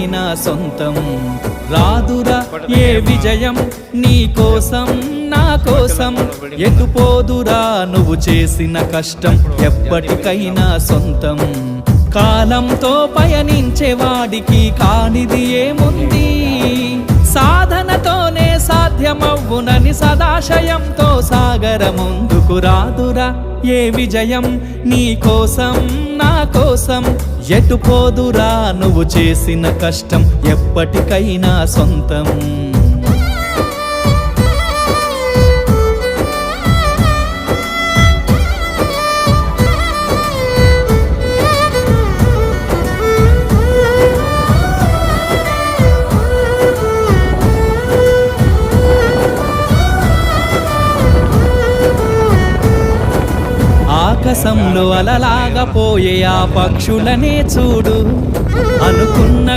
నా సొంతం రాదురా ఏ విజయం నీ కోసం నా కోసం ఎటుపోదురా నువ్వు చేసిన కష్టం ఎప్పటికైనా సొంతం కాలంతో పయనించే వాడికి కానిది ఏముంది సాధనతోనే సాధ్యమవ్వునని సదాశయంతో సాగర ముందుకు రాదురా ఏ విజయం నీ కోసం నా కోసం ఎటుపోదురా నువ్వు చేసిన కష్టం ఎప్పటికైనా సొంతం ఆకాశంలో అలలాగా పోయే ఆ పక్షులనే చూడు అనుకున్న